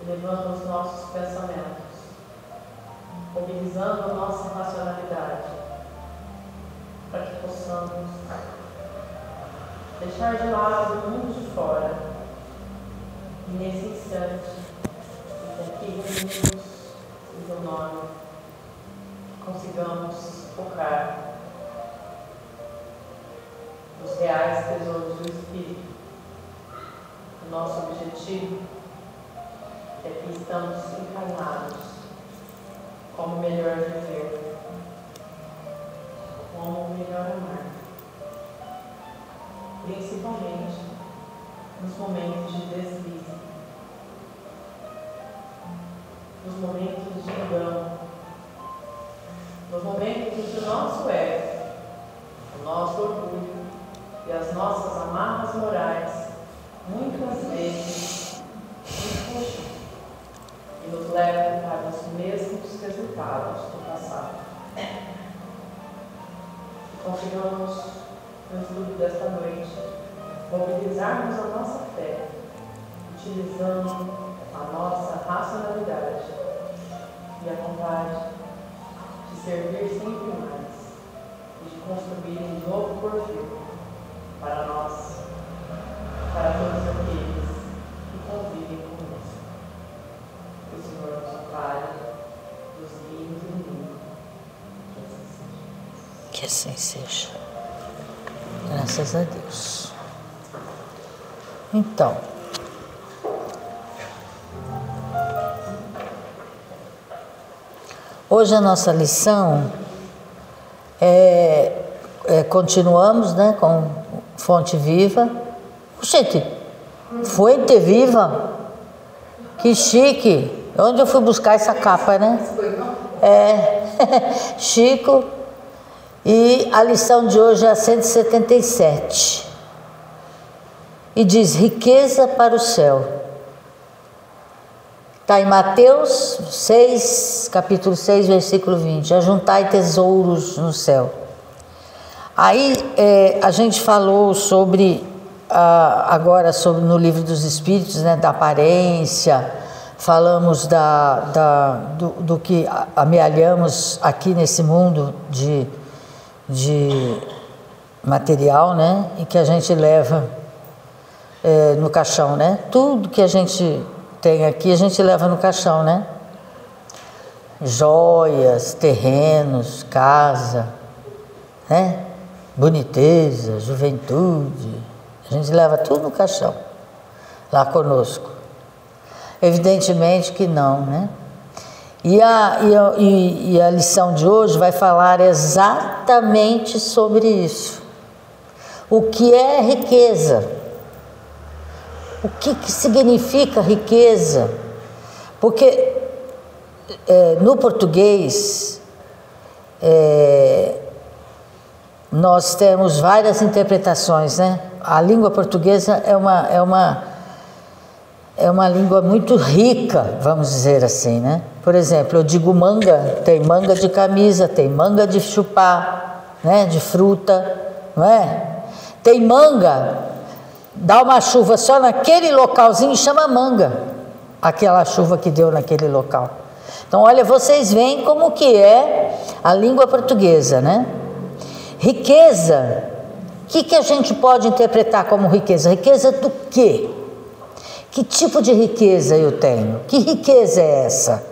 elevando os nossos pensamentos, mobilizando a nossa racionalidade, para que possamos deixar de lado o mundo de fora e nesse instante, e aqui reunidos em teu nome, consigamos focar nos reais tesouros do Espírito. O nosso objetivo é que estamos encarnados como melhor viver, como melhor amar, principalmente nos momentos de deslize, nos momentos de engano, nos momentos em que o nosso ego, o nosso orgulho e as nossas amarras morais muitas vezes nos puxam e nos levam para os mesmos resultados do passado. Que consigamos, no estudo desta noite, mobilizarmos a nossa fé, utilizando a nossa racionalidade e a vontade de servir sempre mais e de construir um novo porvir para nós, para todos aqueles que convivem conosco. Que o Senhor nos ampare, nos guie e nos ilumine. Que assim seja. Graças a Deus. Então, hoje a nossa lição continuamos, né, com Fonte Viva. Gente, Fonte Viva, que chique. Onde eu fui buscar essa capa, né? Chico. E a lição de hoje é a 177. E diz: riqueza para o céu. Está em Mateus 6, capítulo 6, versículo 20. Ajuntai tesouros no céu. Aí a gente falou sobre, agora no Livro dos Espíritos, né, da aparência, falamos do que amealhamos aqui nesse mundo de material, né, e que a gente leva no caixão, né? Tudo que a gente tem aqui a gente leva no caixão, né? Joias, terrenos, casa, né? Boniteza, juventude, a gente leva tudo no caixão, lá conosco. Evidentemente que não, né? E a lição de hoje vai falar exatamente sobre isso. O que é riqueza? O que significa riqueza? Porque no português nós temos várias interpretações, né? A língua portuguesa é uma língua muito rica, vamos dizer assim, né? Por exemplo, eu digo manga, tem manga de camisa, tem manga de chupar, né? De fruta, não é? Tem manga, dá uma chuva só naquele localzinho e chama manga, aquela chuva que deu naquele local. Então, olha, vocês veem como que é a língua portuguesa, né? Riqueza, o que a gente pode interpretar como riqueza? Riqueza do quê? Que tipo de riqueza eu tenho? Que riqueza é essa?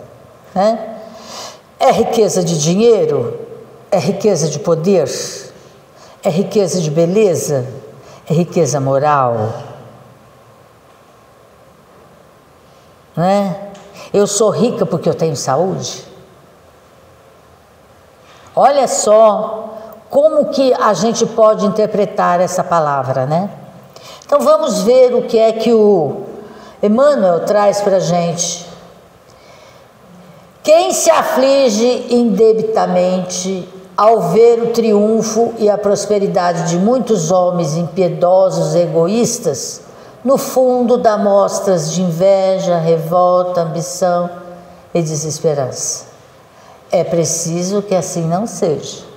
Né? É riqueza de dinheiro? É riqueza de poder? É riqueza de beleza? É riqueza moral? Né? Eu sou rica porque eu tenho saúde? Olha só como que a gente pode interpretar essa palavra, né? Então vamos ver o que é que o Emmanuel traz para a gente. Quem se aflige indebitamente ao ver o triunfo e a prosperidade de muitos homens impiedosos e egoístas, no fundo dá mostras de inveja, revolta, ambição e desesperança. É preciso que assim não seja.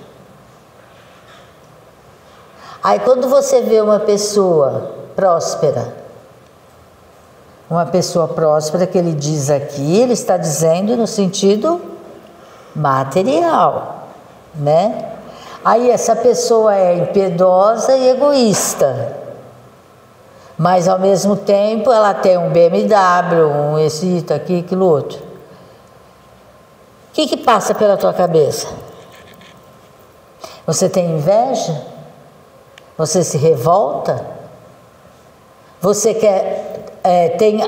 Aí quando você vê uma pessoa próspera, Uma pessoa próspera que ele diz aqui, ele está dizendo no sentido material, né? Aí essa pessoa é impiedosa e egoísta, mas ao mesmo tempo ela tem um BMW, um esse, aqui, aquilo outro. O que passa pela tua cabeça? Você tem inveja? Você se revolta? Você tem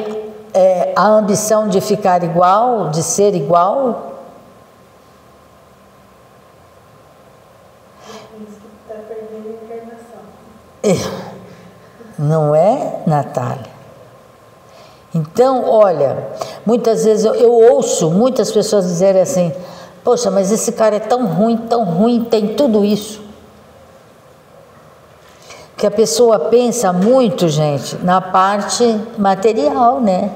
a ambição de ficar igual, de ser igual? Não é, Natália? Então, olha, muitas vezes eu ouço muitas pessoas dizerem assim: poxa, mas esse cara é tão ruim, tem tudo isso. Que a pessoa pensa muito, gente, na parte material, né?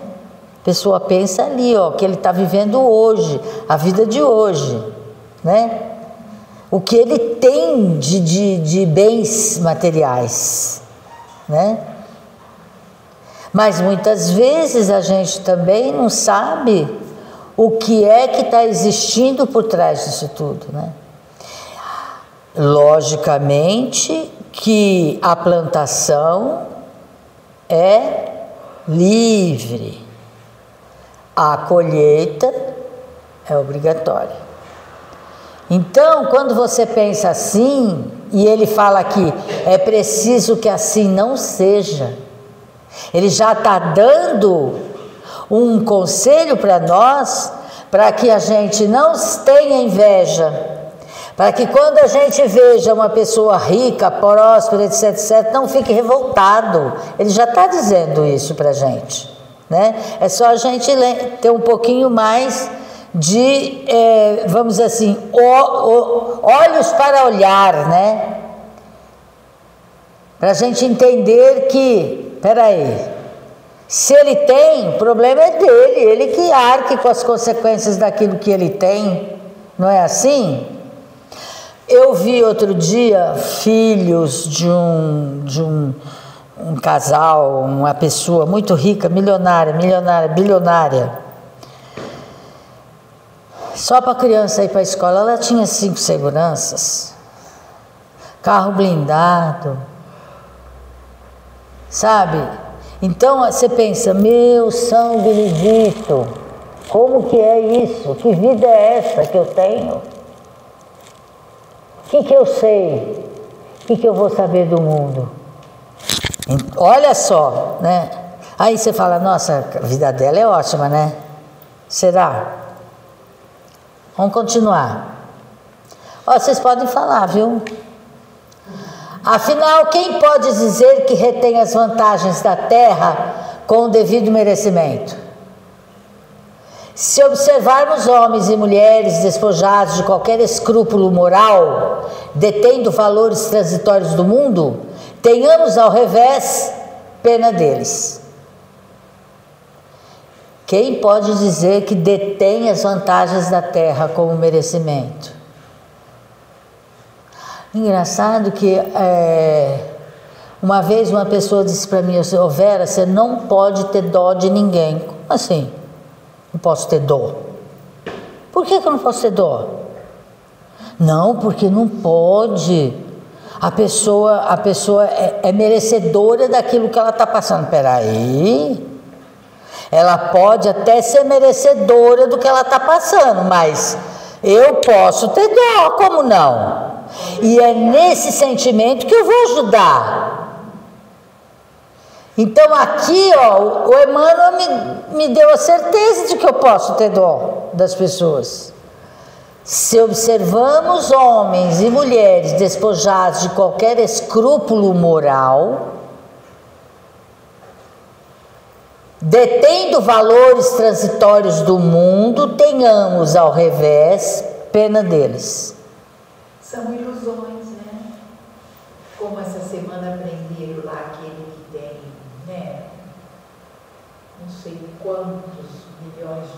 A pessoa pensa ali, ó, que ele está vivendo hoje, a vida de hoje, né? O que ele tem de bens materiais, né? Mas muitas vezes a gente também não sabe o que é que está existindo por trás disso tudo, né? Logicamente que a plantação é livre, a colheita é obrigatória. Então, quando você pensa assim, e ele fala aqui, é preciso que assim não seja, ele já está dando um conselho para nós, para que a gente não tenha inveja, para que quando a gente veja uma pessoa rica, próspera, etc, etc, não fique revoltado. Ele já está dizendo isso para a gente, né? É só a gente ter um pouquinho mais de, vamos dizer assim, olhos para olhar, né? Para a gente entender que, peraí, se ele tem, o problema é dele, ele que arque com as consequências daquilo que ele tem, não é assim? Eu vi outro dia filhos de um casal, uma pessoa muito rica, milionária, bilionária. Só para a criança ir para a escola, ela tinha 5 seguranças, carro blindado, sabe? Então você pensa, meu São Benedito, como que é isso? Que vida é essa que eu tenho? O que eu sei? O que eu vou saber do mundo? Olha só, né? Aí você fala, nossa, a vida dela é ótima, né? Será? Vamos continuar. Ó, vocês podem falar, viu? Afinal, quem pode dizer que retém as vantagens da terra com o devido merecimento? Se observarmos homens e mulheres despojados de qualquer escrúpulo moral, detendo valores transitórios do mundo, tenhamos ao revés pena deles. Quem pode dizer que detém as vantagens da terra como merecimento? Engraçado que uma vez uma pessoa disse para mim, ô Vera, você não pode ter dó de ninguém. Como assim? Não posso ter dó. Por que eu não posso ter dó? Não, porque não pode. A pessoa é merecedora daquilo que ela está passando. Peraí. Ela pode até ser merecedora do que ela está passando, mas eu posso ter dó, como não? E é nesse sentimento que eu vou ajudar. Então aqui, ó, o Emmanuel me deu a certeza de que eu posso ter dó das pessoas. Se observamos homens e mulheres despojados de qualquer escrúpulo moral, detendo valores transitórios do mundo, tenhamos ao revés pena deles. São ilusões, né? Como essa semana aprenderam lá aquele que tem, né? Não sei quantos milhões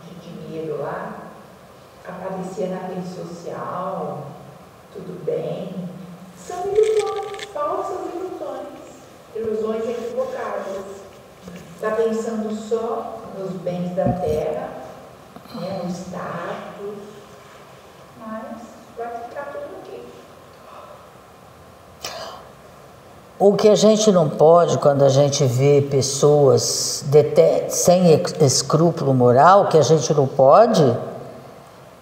de dinheiro lá, aparecia na rede social, tudo bem. São ilusões, falsas ilusões, ilusões equivocadas. está pensando só nos bens da terra, né, no status, mas vai ficar tudo aqui. O que a gente não pode, quando a gente vê pessoas sem escrúpulo moral, o que a gente não pode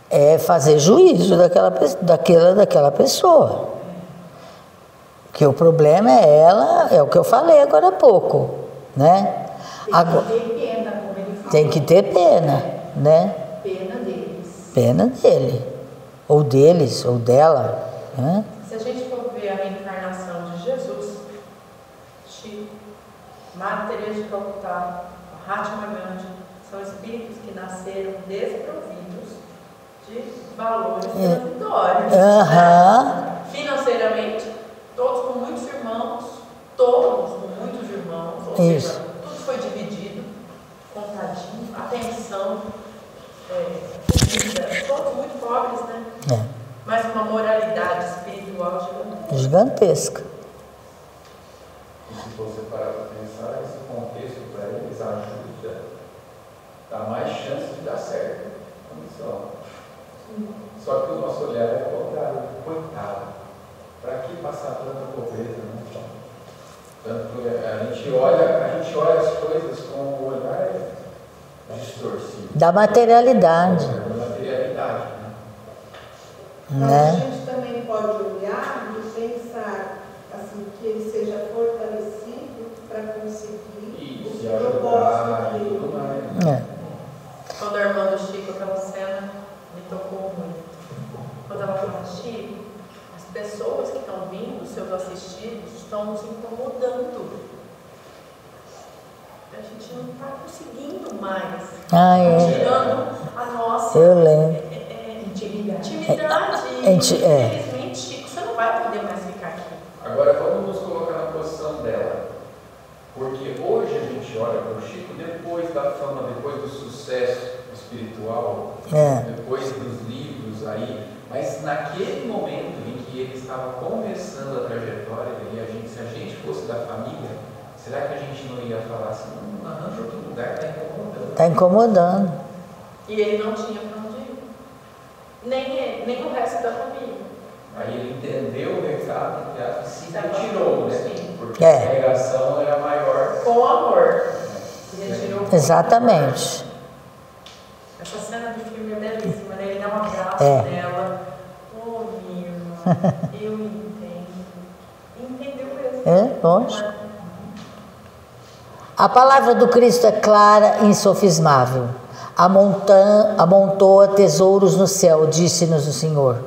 é fazer juízo daquela pessoa. Porque o problema é ela, é o que eu falei agora há pouco, né? Tem que ter pena, como ele falou. Tem que ter pena, né? Pena deles. Pena dele, ou deles, ou dela, né? Se a gente for ver a reencarnação de Jesus, Chico, Madre Teresa de Calcutá, Mahatma Gandhi, são espíritos que nasceram desprovidos de valores transitórios. Né? Financeiramente, todos com muitos irmãos, todos com muitos irmãos, ou seja, tudo foi dividido, contadinho, atenção, comida, todos muito pobres, né? Mas com uma moralidade espiritual gigantesca. E se você parar para pensar, esse contexto para eles ajuda, dá mais chance de dar certo. Só que o nosso olhar é contrário, coitado. Para que passar tanta pobreza, né? Tanto a gente olha as coisas com o olhar distorcido. Da materialidade. Da materialidade, Mas né? a gente também pode olhar e pensar assim, que ele seja fortalecido para conseguir e o propósito e dele. tudo mais. Quando a irmã do Chico, aquela cena, me tocou muito. Quando ela falou, Chico, as pessoas que estão vindo, seus assistidos, estão nos incomodando. A gente não está conseguindo mais. Tirando a nossa Eu lembro. intimidade. Infelizmente, Chico, você não vai poder mais ficar aqui. Agora vamos nos colocar na posição dela. Porque hoje a gente olha para o Chico depois da fama, depois do sucesso espiritual, depois dos livros aí, mas naquele momento em que ele estava começando a trajetória, e se a gente fosse da família, será que a gente não ia falar assim, não arranja outro lugar, está incomodando? Está incomodando. E ele não tinha para onde ir. Nem o resto da família. Aí ele entendeu o recado e se retirou, né? Porque É. a negação era maior. Com amor. Se retirou. Exatamente. Essa cena do filme é belíssima, né? Ele dá um abraço É. nela. Oh, minha irmã, eu entendo. Entendeu mesmo. Lógico. A palavra do Cristo é clara e insofismável. Amontoa tesouros no céu, disse-nos o Senhor.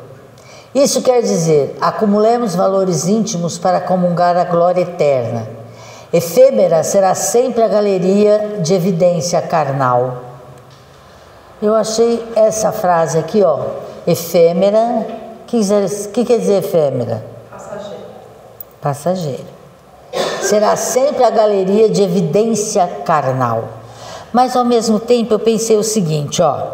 Isso quer dizer, acumulemos valores íntimos para comungar a glória eterna. Efêmera será sempre a galeria de evidência carnal. Eu achei essa frase aqui, ó, efêmera. O que quer dizer efêmera? Passageiro. Passageira. Será sempre a galeria de evidência carnal. Mas ao mesmo tempo eu pensei o seguinte, ó.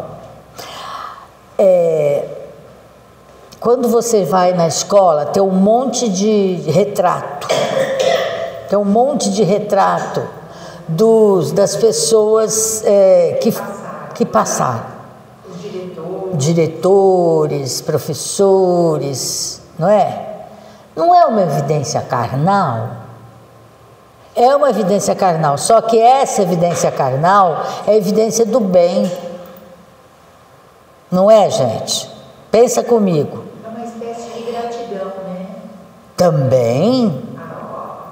Quando você vai na escola, tem um monte de retrato. Tem um monte de retrato das pessoas que passaram. Os Diretores, professores, não é? Não é uma evidência carnal? É uma evidência carnal, só que essa evidência carnal é a evidência do bem. Não é, gente? Pensa comigo. É uma espécie de gratidão, né? Também.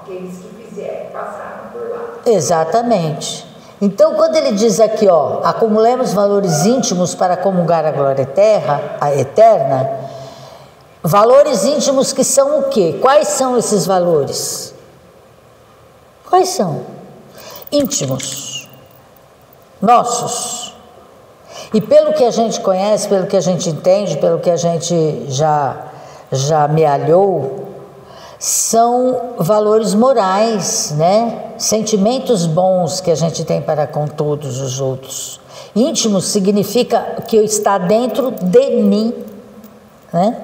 Aqueles que fizeram, passaram por lá. Exatamente. Então, quando ele diz aqui, ó, acumulemos valores íntimos para comungar a glória eterna, valores íntimos que são o quê? Quais são esses valores? Quais são? Íntimos. Nossos. E pelo que a gente conhece, pelo que a gente entende, pelo que a gente já amealhou, são valores morais, né? Sentimentos bons que a gente tem para com todos os outros. Íntimo significa que está dentro de mim, né?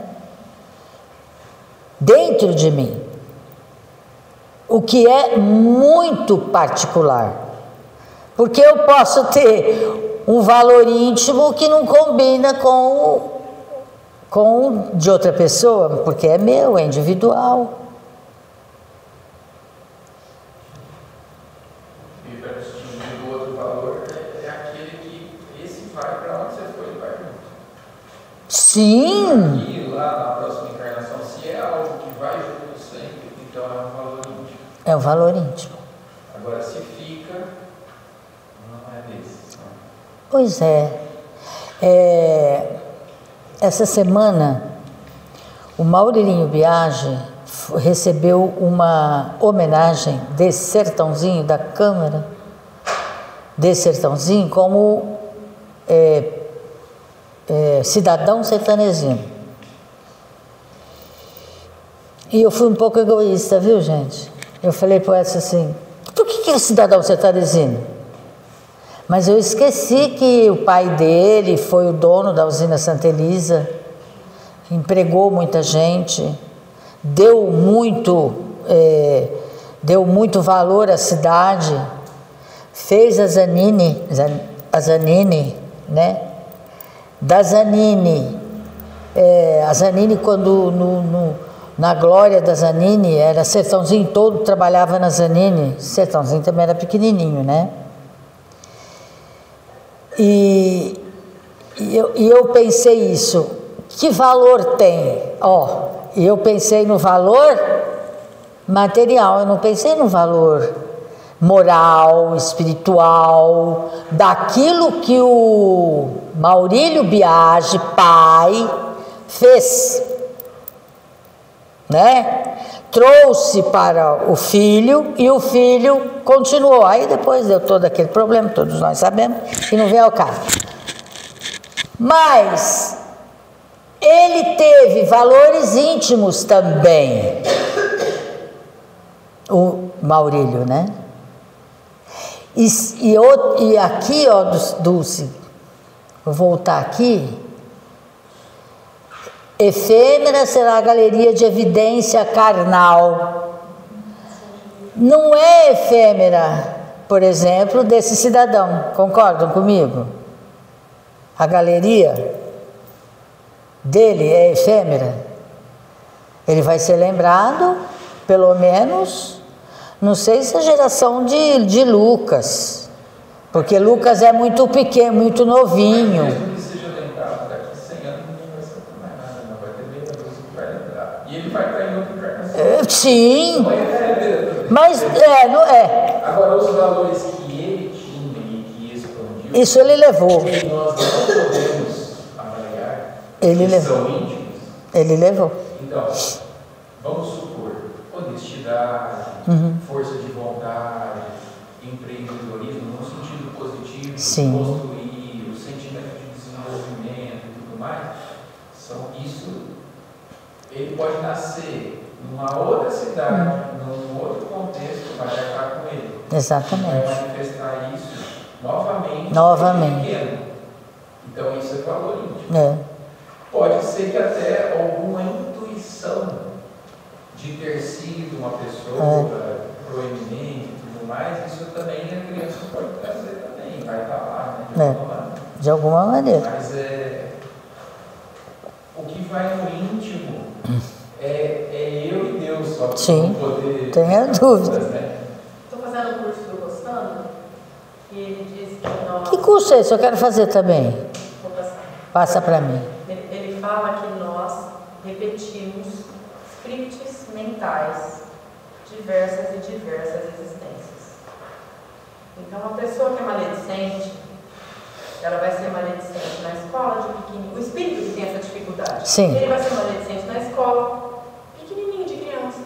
Dentro de mim. O que é muito particular. Porque eu posso ter um valor íntimo que não combina com o de outra pessoa, porque é meu, é individual. E para distinguir do outro valor, é aquele que esse vai para onde você foi, ele vai junto. Sim! E lá na próxima encarnação, se é algo que vai junto sempre, então é um valor íntimo. É um valor íntimo. Agora, se fica, não é desse. Não. Pois é. Essa semana, o Maurilinho Biagi recebeu uma homenagem desse sertãozinho da Câmara, desse sertãozinho, como cidadão sertanezinho. E eu fui um pouco egoísta, viu, gente? Eu falei para essa assim, por que é cidadão sertanezinho? Mas eu esqueci que o pai dele foi o dono da usina Santa Elisa, empregou muita gente, deu muito valor à cidade, fez a Zanini, né? Da Zanini, a Zanini quando na glória da Zanini, era Sertãozinho todo, trabalhava na Zanini, Sertãozinho também era pequenininho, né? E eu pensei isso, que valor tem? E eu pensei no valor material, eu não pensei no valor moral, espiritual, daquilo que o Maurílio Biagi, pai, fez, né? Trouxe para o filho e o filho continuou. Aí depois deu todo aquele problema, todos nós sabemos, e não vem ao caso. Mas ele teve valores íntimos também, o Maurílio, né? E aqui, Dulce, vou voltar aqui. Efêmera será a galeria de evidência carnal. Não é efêmera, por exemplo, desse cidadão. Concordam comigo? A galeria dele é efêmera. Ele vai ser lembrado, pelo menos, não sei se a geração de Lucas, porque Lucas é muito pequeno, muito novinho. E ele vai estar em outra encarnação. Sim, mas não é. Agora, os valores que ele tinha e que expandiu, isso ele levou. Que nós não podemos avaliar, Ele que levou. são íntimos. Ele levou. Então, vamos supor, honestidade, força de vontade, empreendedorismo no sentido positivo, Sim. construir, o sentimento de desenvolvimento e tudo mais, isso. Ele pode nascer numa outra cidade, num outro contexto, vai estar com ele. Exatamente. Vai manifestar isso novamente. Pequeno. Então isso é valor íntimo. Pode ser que até alguma intuição de ter sido uma pessoa proeminente e tudo mais, isso também a criança pode trazer também, vai estar lá, né? De alguma maneira. Mas o que vai no íntimo é eu e Deus só. Sim, poder. Tenha dúvida. Estou fazendo o curso do Gostando e ele disse que nós... Que curso é esse? Eu quero fazer também. Vou passar. Passa para mim. Ele fala que nós repetimos scripts mentais diversas existências. Então, uma pessoa que é maledicente, ela vai ser maledicente na escola de pequenininho. O espírito que tem essa dificuldade. Sim. Ele vai ser maledicente na escola, pequenininho de criança.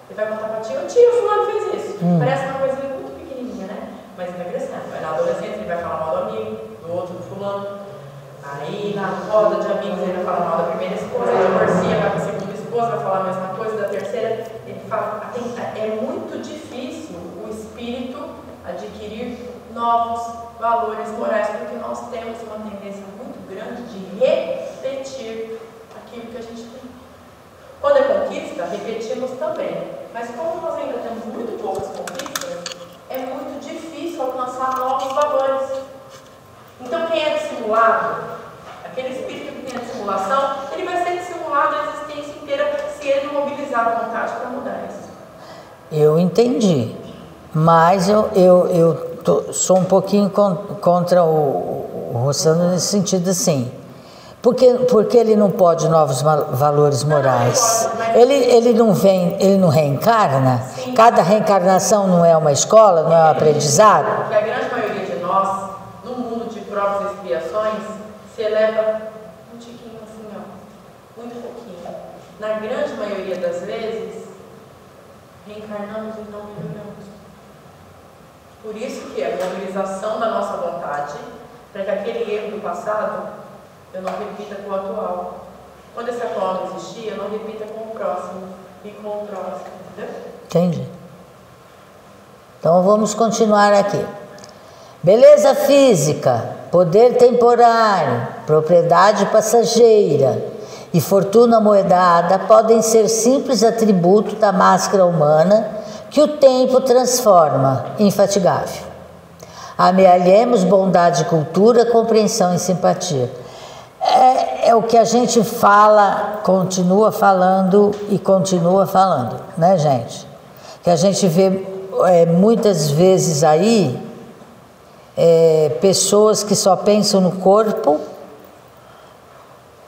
Ele vai contar para tia, fulano fez isso. Parece uma coisa muito pequenininha, né? Mas ele vai crescendo. Vai na adolescência, ele vai falar mal do amigo, do outro, do fulano. Aí, na roda de amigos, ele vai falar mal da primeira esposa, ele divorcia, vai para a segunda esposa, vai falar a mesma coisa da terceira. Ele fala, é muito difícil o espírito adquirir novos valores morais, porque nós temos uma tendência muito grande de repetir aquilo que a gente tem. Quando é conquista, repetimos também. Mas como nós ainda temos muito poucas conquistas, é muito difícil alcançar novos valores. Então, quem é dissimulado, aquele espírito que tem a dissimulação, ele vai ser dissimulado a existência inteira se ele não mobilizar a vontade para mudar isso. Eu entendi, mas eu sou um pouquinho contra o Rossano nesse sentido assim. Porque ele não pode novos valores morais? Ele não reencarna? Sim. Cada reencarnação não é uma escola, não é um aprendizado? Porque a grande maioria de nós, no mundo de provas e expiações, se eleva um tiquinho assim, ó, muito pouquinho. Na grande maioria das vezes, reencarnamos e não melhoramos. Por isso que a mobilização da nossa vontade, para que aquele erro do passado eu não repita com o atual. Quando esse atual não existia, eu não repita com o próximo e com o próximo, entendeu? Entendi. Então vamos continuar aqui. Beleza física, poder temporário, propriedade passageira e fortuna moedada podem ser simples atributos da máscara humana que o tempo transforma infatigável. Amealhemos bondade, cultura, compreensão e simpatia. É o que a gente fala, continua falando, né, gente? Que a gente vê muitas vezes aí pessoas que só pensam no corpo,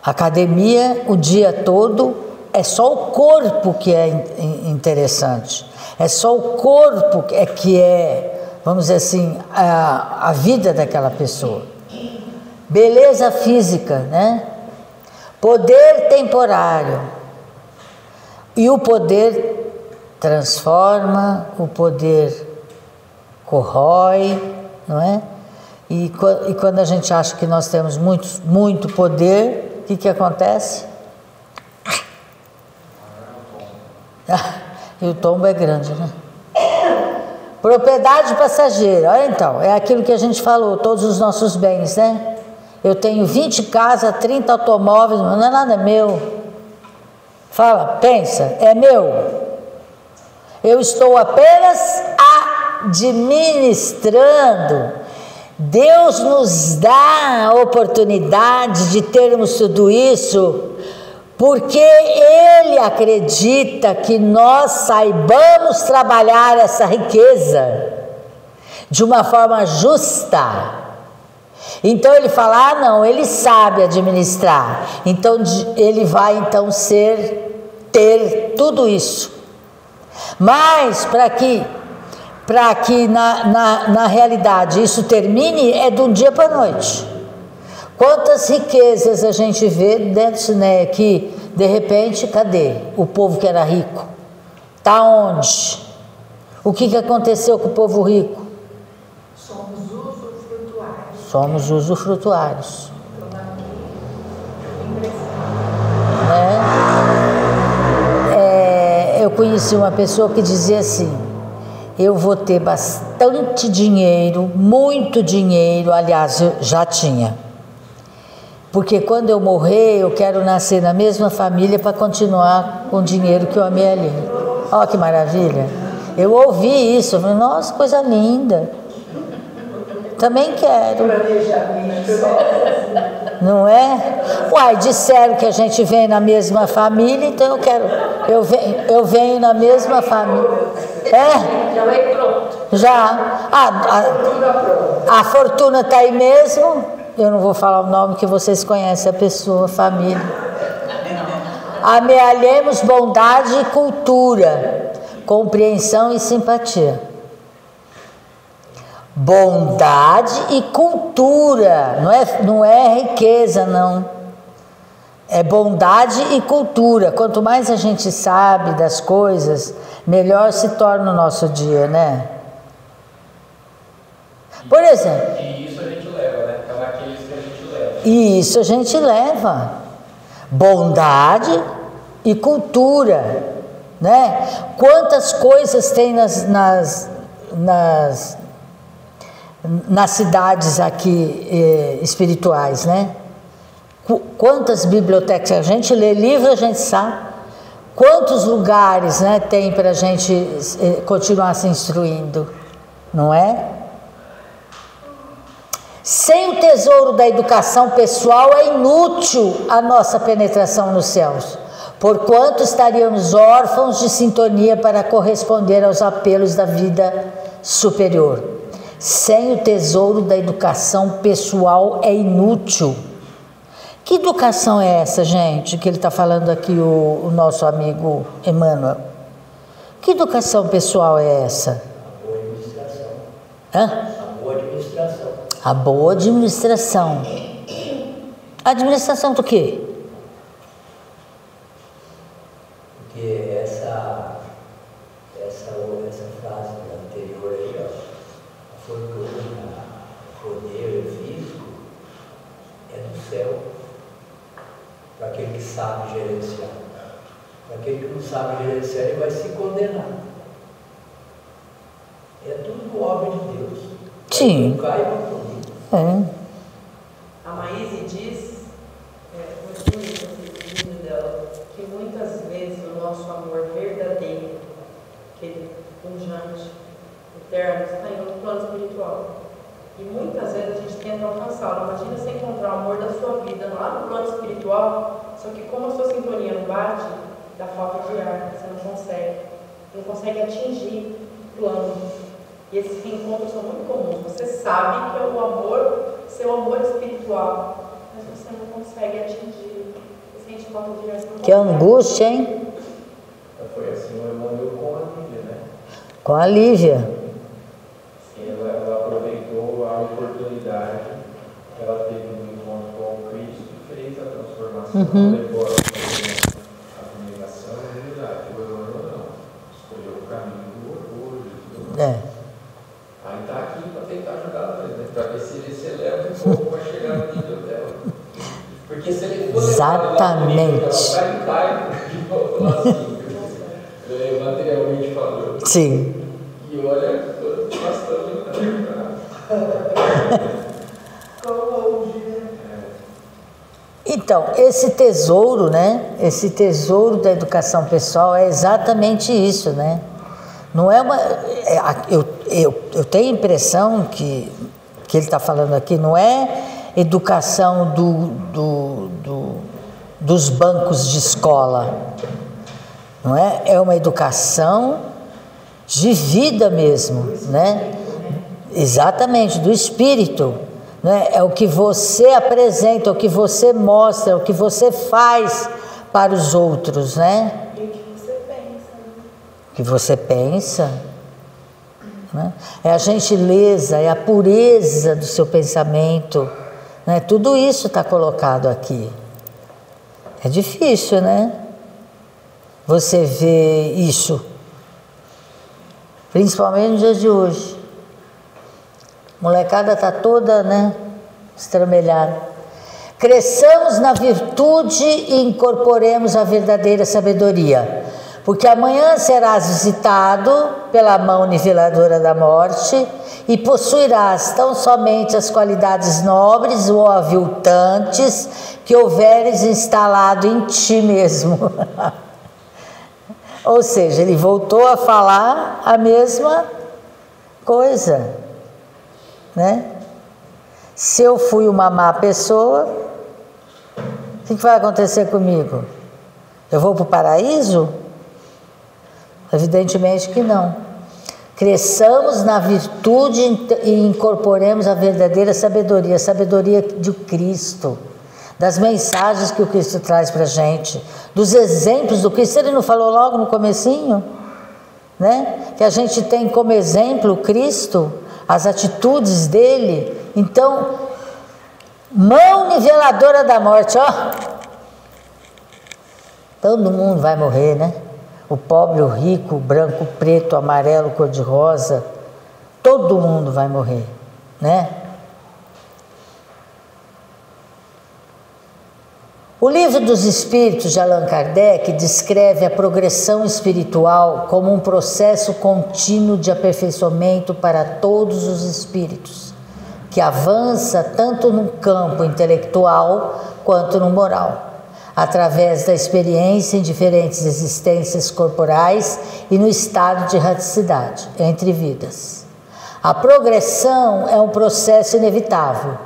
academia o dia todo, é só o corpo que é interessante, é só o corpo que é, vamos dizer assim, a vida daquela pessoa. Beleza física, né? Poder temporário. E o poder transforma, o poder corrói, não é? E quando a gente acha que nós temos muito poder, o que acontece? E o tombo é grande, né? Propriedade passageira, olha então, é aquilo que a gente falou, todos os nossos bens, né? Eu tenho 20 casas, 30 automóveis, não é nada meu. Fala, pensa, é meu. Eu estou apenas administrando. Deus nos dá a oportunidade de termos tudo isso, porque Ele acredita que nós saibamos trabalhar essa riqueza de uma forma justa. Então ele fala, não, ele sabe administrar, então ele vai então ter tudo isso. Mas para que na realidade isso termine, é de um dia para a noite. Quantas riquezas a gente vê dentro, né, que de repente, cadê? O povo que era rico, está onde? O que aconteceu com o povo rico? Somos usufrutuários. Eu conheci uma pessoa que dizia assim, eu vou ter bastante dinheiro, muito dinheiro, aliás, eu já tinha. Porque quando eu morrer, eu quero nascer na mesma família para continuar com o dinheiro que eu amealhei. Olha que maravilha. Eu ouvi isso, eu falei, nossa, coisa linda. Também quero. Não é? Uai, disseram que a gente vem na mesma família, então eu quero. Eu venho na mesma família. Já. A fortuna está aí mesmo. Eu não vou falar o nome que vocês conhecem a pessoa, a família. Amealhemos bondade e cultura, compreensão e simpatia. Bondade e cultura, não é riqueza, não. É bondade e cultura. Quanto mais a gente sabe das coisas, melhor se torna o nosso dia, né? Por exemplo. E isso a gente leva, né? É naqueles que a gente leva. E isso a gente leva. Bondade e cultura, né? Quantas coisas tem nas cidades aqui espirituais, né? Quantas bibliotecas, a gente lê livro, a gente sabe. Quantos lugares, né, tem para a gente continuar se instruindo? não é? Sem o tesouro da educação pessoal é inútil a nossa penetração nos céus, porquanto estaríamos órfãos de sintonia para corresponder aos apelos da vida superior. Sem o tesouro da educação pessoal é inútil. Que educação é essa, gente, que ele está falando aqui, o nosso amigo Emmanuel? Que educação pessoal é essa? A boa administração. Hã? A boa administração. A boa administração. Administração do quê? Porque essa frase anterior aí, ó, a fortuna, o poder físico, é do céu. Para aquele que sabe gerenciar. Para aquele que não sabe gerenciar, ele vai se condenar. É tudo obra de Deus. Sim. Não cai para tudo. A Maíse diz, no livro dela, que muitas vezes o nosso amor verdadeiro, aquele pujante, eterno, está em um plano espiritual. E muitas vezes a gente tenta alcançá-lo. Imagina você encontrar o amor da sua vida lá no plano espiritual, só que como a sua sintonia não bate, dá falta de ar, você não consegue atingir o plano. E esses encontros são muito comuns. Você sabe que é o amor, seu amor espiritual, mas você não consegue atingir. Você sente falta de ar. Que angústia, hein? Foi assim o Emmanuel com a Lívia, né? Com a Lívia. Ela aproveitou a oportunidade que ela teve no encontro com Cristo e fez a transformação, levou a abnegação e a humildade. O Emmanuel não, escolheu o caminho do orgulho. Aí está aqui para tentar ajudar nós, né? Para ver se ele eleva um pouco para chegar no nível dela. Porque se ele for exatamente. Ela cai de novo lá assim, materialmente falando. Sim. E olha, bastante. Então, esse tesouro, né? Esse tesouro da educação pessoal é exatamente isso, né? Não é uma... Eu tenho a impressão que ele está falando aqui, não é educação dos bancos de escola, não é? É uma educação de vida mesmo, né? Exatamente, do espírito, né? É o que você apresenta, é o que você mostra, é o que você faz para os outros, né? E o que você pensa, né? O que você pensa, né? É a gentileza, é a pureza do seu pensamento, né? Tudo isso está colocado aqui. É difícil, né? Você vê isso, principalmente nos dias de hoje. A molecada está toda, né, estramelhada. Cresçamos na virtude e incorporemos a verdadeira sabedoria, porque amanhã serás visitado pela mão niveladora da morte e possuirás tão somente as qualidades nobres ou aviltantes que houveres instalado em ti mesmo. Ou seja, ele voltou a falar a mesma coisa, né? Se eu fui uma má pessoa, o que vai acontecer comigo? Eu vou para o paraíso? Evidentemente que não. Cresçamos na virtude e incorporemos a verdadeira sabedoria, a sabedoria de Cristo, das mensagens que o Cristo traz para a gente, dos exemplos do Cristo. Ele não falou logo no comecinho, né? Que a gente tem como exemplo o Cristo, as atitudes dele. Então, mão niveladora da morte, ó. Todo mundo vai morrer, né? O pobre, o rico, o branco, o preto, o amarelo, o cor-de-rosa, todo mundo vai morrer, né? O Livro dos Espíritos de Allan Kardec descreve a progressão espiritual como um processo contínuo de aperfeiçoamento para todos os espíritos, que avança tanto no campo intelectual quanto no moral, através da experiência em diferentes existências corporais e no estado de erraticidade entre vidas. A progressão é um processo inevitável,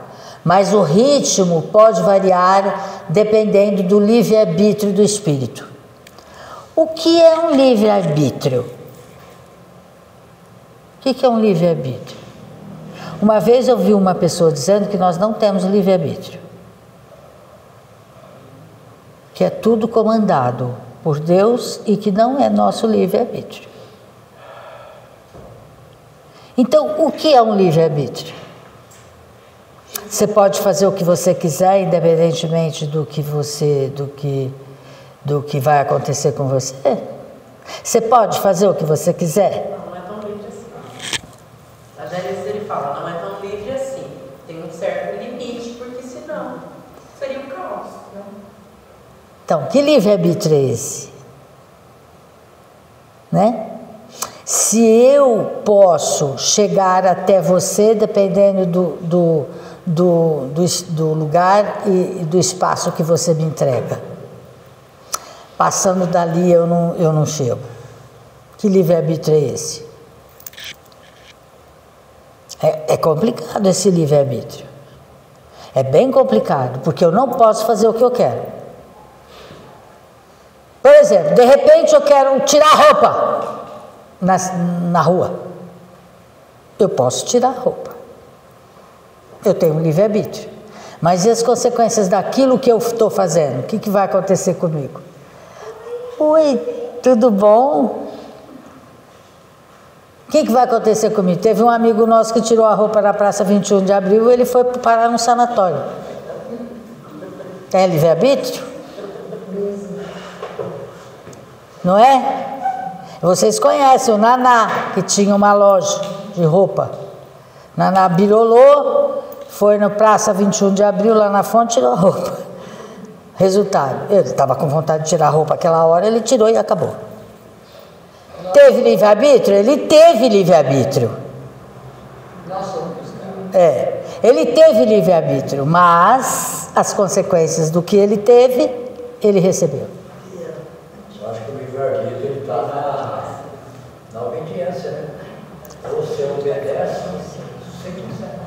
mas o ritmo pode variar dependendo do livre-arbítrio do espírito. O que é um livre-arbítrio? O que é um livre-arbítrio? Uma vez eu vi uma pessoa dizendo que nós não temos livre-arbítrio, que é tudo comandado por Deus e que não é nosso livre-arbítrio. Então, o que é um livre-arbítrio? Você pode fazer o que você quiser, independentemente do que vai acontecer com você? Você pode fazer o que você quiser? Não é tão livre assim. A Gênesis ele fala, não é tão livre assim. Tem um certo limite, porque senão seria um caos. Né? Então, que livre-arbítrio é esse? Né? Se eu posso chegar até você, dependendo do lugar e do espaço que você me entrega. Passando dali eu não chego. Que livre-arbítrio é esse? É complicado esse livre-arbítrio. É bem complicado, porque eu não posso fazer o que eu quero. Por exemplo, de repente eu quero tirar a roupa na rua. Eu posso tirar a roupa. Eu tenho um livre-arbítrio. Mas e as consequências daquilo que eu estou fazendo? O que vai acontecer comigo? Oi, tudo bom? O que vai acontecer comigo? Teve um amigo nosso que tirou a roupa na Praça 21 de Abril e ele foi parar no sanatório. É livre-arbítrio? Não é? Vocês conhecem o Naná, que tinha uma loja de roupa. Naná birolou, foi na Praça 21 de Abril, lá na fonte, tirou a roupa. Resultado, ele estava com vontade de tirar a roupa aquela hora, ele tirou e acabou. Teve livre-arbítrio? Ele teve livre-arbítrio. Ele teve livre-arbítrio, mas as consequências do que ele teve, ele recebeu. Eu acho que o livre-arbítrio está na obediência, né? Ou você obedece, se você quiser.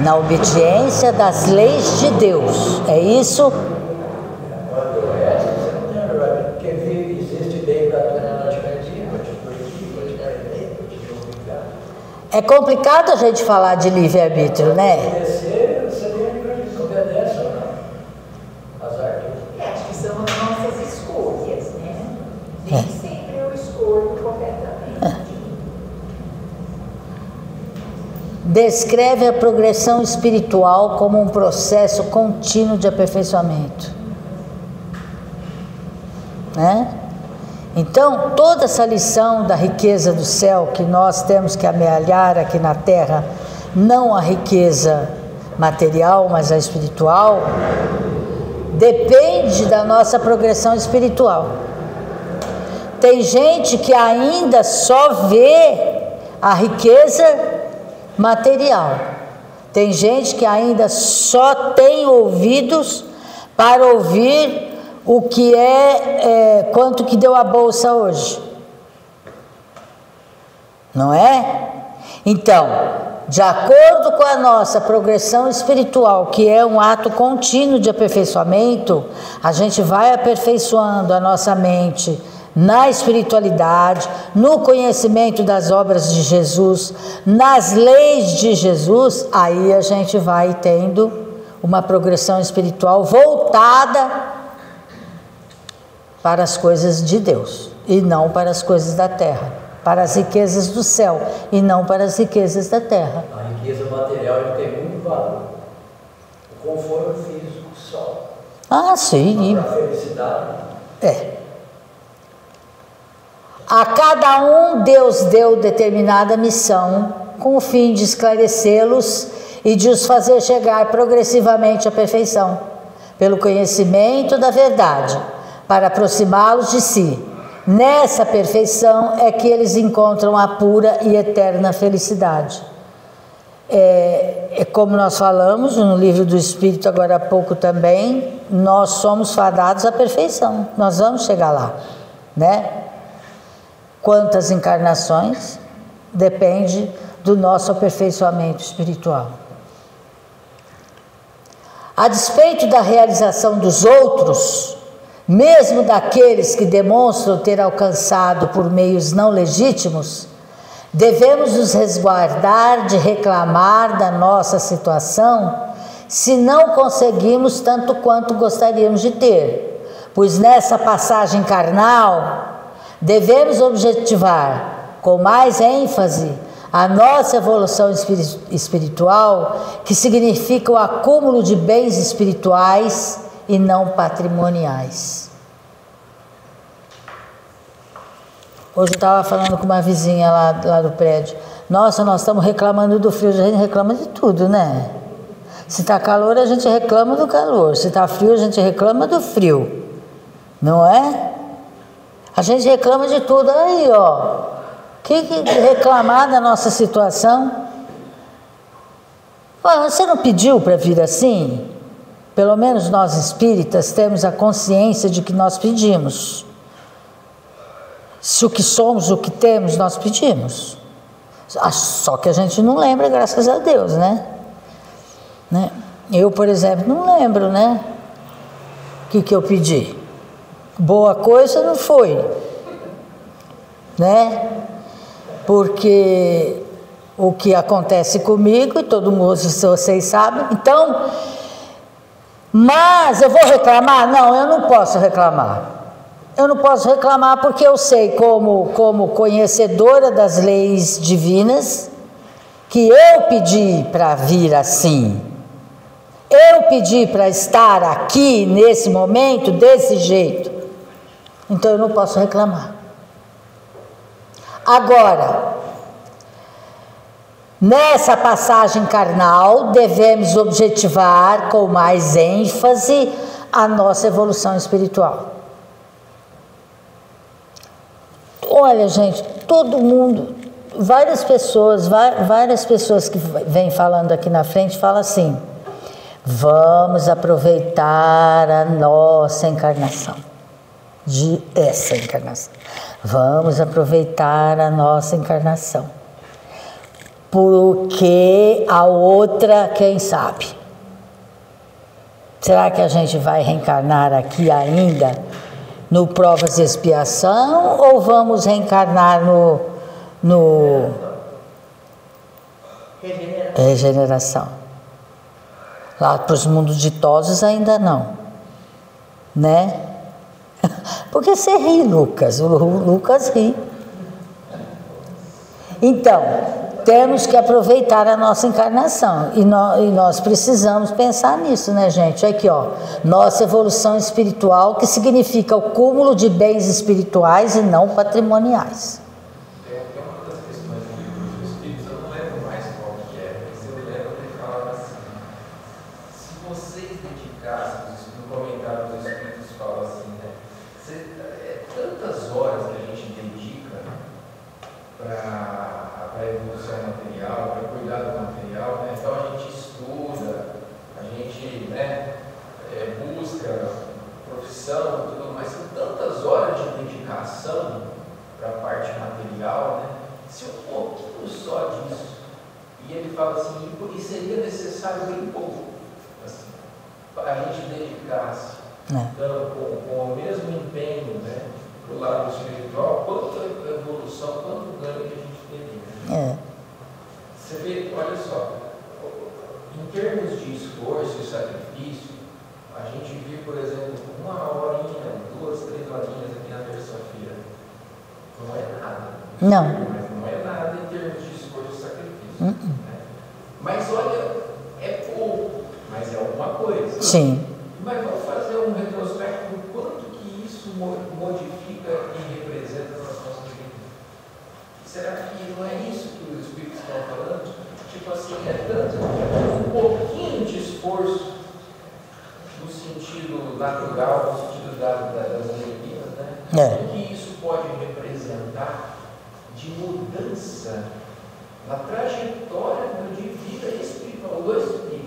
Na obediência das leis de Deus. É isso? Porque existe lei para tudo, para te pedir, para te proibir, para te prender, para te obrigar. É complicado a gente falar de livre-arbítrio, né? Obedecer, você tem livre-arbítrio, obedece ou não. Azar tudo. Acho que são as nossas escolhas, né? Nem sempre eu escolho corretamente. Descreve a progressão espiritual como um processo contínuo de aperfeiçoamento. Né? Então, toda essa lição da riqueza do céu que nós temos que amealhar aqui na Terra, não a riqueza material, mas a espiritual, depende da nossa progressão espiritual. Tem gente que ainda só vê a riqueza material. Tem gente que ainda só tem ouvidos para ouvir o que quanto que deu a bolsa hoje. Não é? Então, de acordo com a nossa progressão espiritual, que é um ato contínuo de aperfeiçoamento, a gente vai aperfeiçoando a nossa mente na espiritualidade, no conhecimento das obras de Jesus, nas leis de Jesus. Aí a gente vai tendo uma progressão espiritual voltada para as coisas de Deus e não para as coisas da terra, para as riquezas do céu e não para as riquezas da terra. A riqueza material ele tem muito valor. O conforto físico só. Ah, sim. A felicidade. A cada um Deus deu determinada missão com o fim de esclarecê-los e de os fazer chegar progressivamente à perfeição, pelo conhecimento da verdade, para aproximá-los de si. Nessa perfeição é que eles encontram a pura e eterna felicidade. Como nós falamos no livro do Espírito agora há pouco também, nós somos fadados à perfeição, nós vamos chegar lá, né? Quantas encarnações, depende do nosso aperfeiçoamento espiritual. A despeito da realização dos outros, mesmo daqueles que demonstram ter alcançado por meios não legítimos, devemos nos resguardar de reclamar da nossa situação se não conseguimos tanto quanto gostaríamos de ter, pois nessa passagem carnal devemos objetivar com mais ênfase a nossa evolução espiritual, que significa o acúmulo de bens espirituais e não patrimoniais. Hoje eu estava falando com uma vizinha lá do prédio. Nossa, nós estamos reclamando do frio, a gente reclama de tudo, né? Se está calor, a gente reclama do calor. Se está frio, a gente reclama do frio. Não é? A gente reclama de tudo. Aí, ó. Que reclamar da nossa situação? Você não pediu para vir assim? Pelo menos nós espíritas temos a consciência de que nós pedimos. Se o que somos, o que temos, nós pedimos. Só que a gente não lembra, graças a Deus, né? Eu, por exemplo, não lembro, né? O que eu pedi? Boa coisa não foi, né? Porque o que acontece comigo, e todo mundo, vocês sabem, então, mas eu vou reclamar? Não, eu não posso reclamar. Eu não posso reclamar porque eu sei, como conhecedora das leis divinas, que eu pedi para vir assim. Eu pedi para estar aqui, nesse momento, desse jeito. Então eu não posso reclamar. Agora, nessa passagem carnal, devemos objetivar com mais ênfase a nossa evolução espiritual. Olha, gente, todo mundo, várias pessoas que vêm falando aqui na frente, falam assim: vamos aproveitar a nossa encarnação, essa encarnação. Vamos aproveitar a nossa encarnação, porque a outra, quem sabe? Será que a gente vai reencarnar aqui ainda no Provas e Expiação, ou vamos reencarnar no Regeneração? Lá para os mundos ditosos ainda não, né? Porque você ri, Lucas, o Lucas ri. Então, temos que aproveitar a nossa encarnação, e nós precisamos pensar nisso, né, gente? Aqui, ó, nossa evolução espiritual, que significa o cúmulo de bens espirituais e não patrimoniais. Uma das questões do livro dos Espíritos, eu não lembro mais qual que é, mas eu lembro que ele falava assim: se vocês dedicassem, no comentário dos Espíritos fala assim, né? Tantas horas que a gente dedica para a evolução material, para cuidar do material, né? Então a gente estuda, a gente, né, busca profissão e tudo mais, são tantas horas de dedicação para a parte material, né? Se um pouquinho só disso, e ele fala assim, e seria necessário bem pouco, assim, a gente dedicasse, então, com o mesmo empenho, né, para o lado espiritual, quanta evolução, quanto ganho que a gente teria. Você vê, olha só, em termos de esforço e sacrifício, a gente vive, por exemplo, 1 horinha, 2, 3 horinhas aqui na terça-feira. Não é nada. Não. Mas não é nada em termos de esforço e sacrifício. Né? Mas olha, é pouco, mas é alguma coisa. Sim. Mas vamos fazer um retrospecto do quanto que isso modifica e representa nas nossas vidas. Será que não é isso que os Espíritos estão falando? Tipo assim, é tanto um pouquinho de esforço no sentido natural, no sentido das energias, né? O que isso pode representar de mudança na trajetória de vida espiritual do espírito.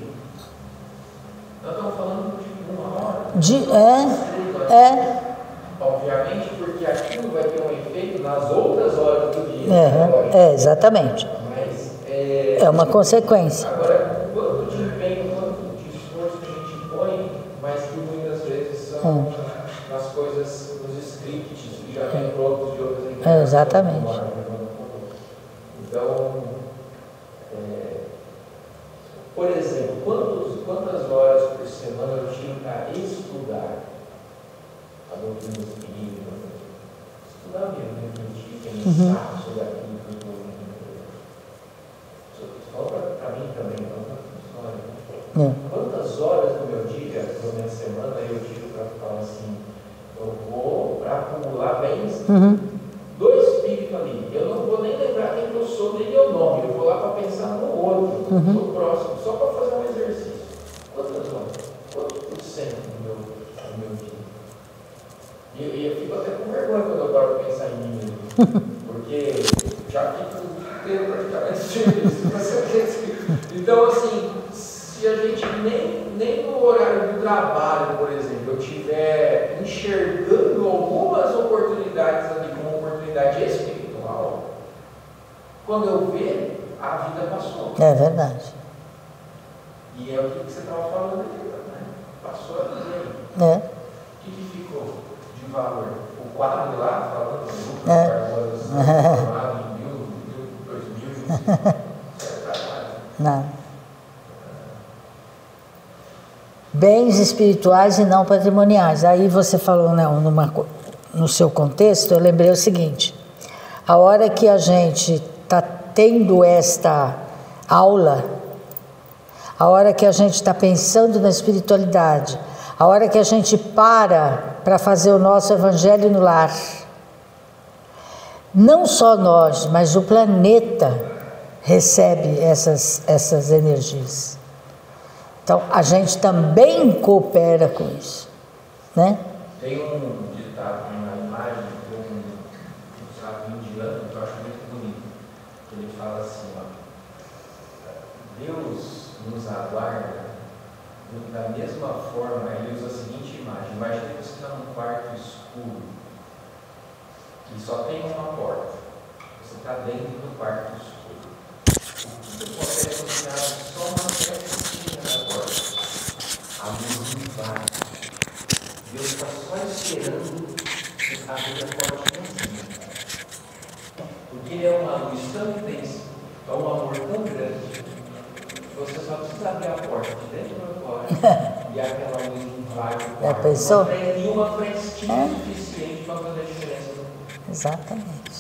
Nós estamos falando de 1 hora. Obviamente, porque aquilo vai ter um efeito nas outras horas do dia. Exatamente. Mas é uma consequência. Agora, quanto de empenho, quanto de esforço que a gente põe, mas que muitas vezes são nas coisas, nos scripts que já vem prontos de outras empresas. Exatamente. Então, por exemplo, quantas horas por semana eu tiro para estudar a doutrina espírita? Estudar mesmo, refletir, pensar sobre aquilo que eu estou vendo. Só para mim também, não para a história. Quantas horas do meu dia, da minha semana, eu tiro para falar assim, eu vou para acumular bens do espírito ali. Eu não vou nem lembrar quem eu sou, nem meu nome. Eu vou lá para pensar no outro, no próximo, só para fazer um exercício. Quantas horas? Quantos por cento do meu dia? E eu fico até com vergonha quando eu paro para pensar em mim mesmo. Porque já fico inteiro praticamente serviço. Então, assim, se a gente nem no horário do trabalho, por exemplo, eu estiver enxergando algumas oportunidades ali como oportunidade espiritual, quando eu ver, a vida passou. É verdade. E é o que você estava falando aqui, né? Passou a dizer. É. O que ficou de valor? O quadro lá, falando do carbono formado em 2000, Não. Bens espirituais e não patrimoniais. Aí você falou, no seu contexto, eu lembrei o seguinte: a hora que a gente está tendo esta aula, a hora que a gente está pensando na espiritualidade, a hora que a gente para fazer o nosso evangelho no lar, não só nós, mas o planeta recebe essas energias. Então, a gente também coopera com isso, né? Tem um ditado, uma imagem de um sábio indiano que eu acho muito bonito. Ele fala assim, ó, Deus nos aguarda da mesma forma. Ele usa a seguinte imagem: imagina que você está num quarto escuro e só tem uma porta. Você está dentro do quarto escuro. Você consegue iluminar só uma pecinha da porta. A luz não vai. Deus está só esperando abrir a portinha. Porque Ele é uma luz tão intensa, é um amor tão grande, que você só precisa abrir a porta de dentro para fora e aquela luz não vai. Já pensou? E uma frestinha suficiente para fazer a diferença no mundo. Exatamente.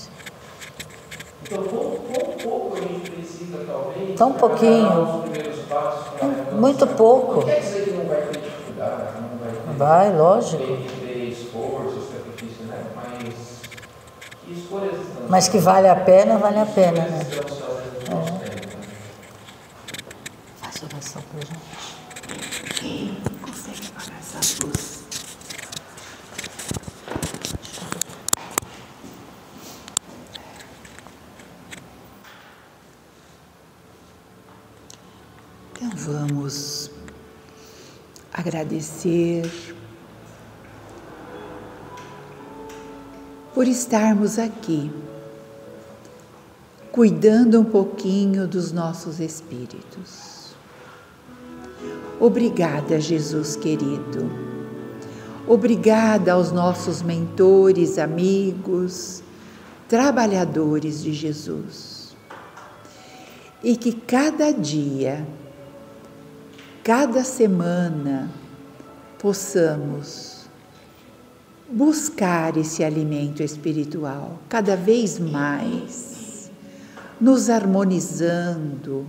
Então, quão pouco a gente precisa, talvez, tão pouquinho. Para dar os primeiros passos para muito pouco. Não quer dizer que não vai ter dificuldade, não vai ter. Vai, lógico. Tem que ter esforço, sacrifício, né? Mas que escolhas estão. Mas que vale a pena, vale a pena, né? Faz oração pra gente. Quem consegue apagar essa luz? Então vamos agradecer por estarmos aqui, cuidando um pouquinho dos nossos espíritos. Obrigada, Jesus querido. Obrigada aos nossos mentores, amigos, trabalhadores de Jesus. E que cada dia, cada semana, possamos buscar esse alimento espiritual cada vez mais, nos harmonizando,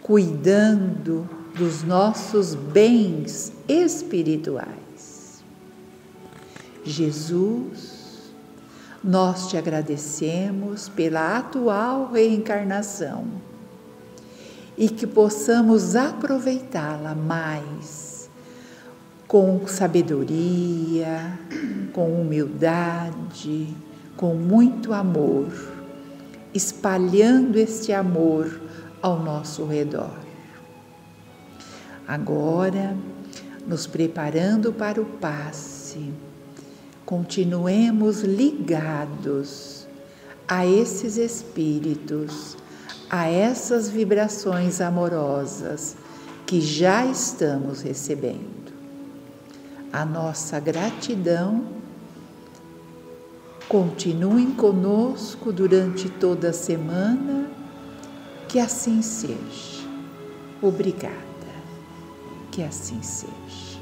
cuidando dos nossos bens espirituais. Jesus, nós te agradecemos pela atual reencarnação e que possamos aproveitá-la mais, com sabedoria, com humildade, com muito amor, espalhando este amor ao nosso redor. Agora, nos preparando para o passe, continuemos ligados a esses espíritos, a essas vibrações amorosas que já estamos recebendo. A nossa gratidão. Continuem conosco durante toda a semana, que assim seja. Obrigada, que assim seja.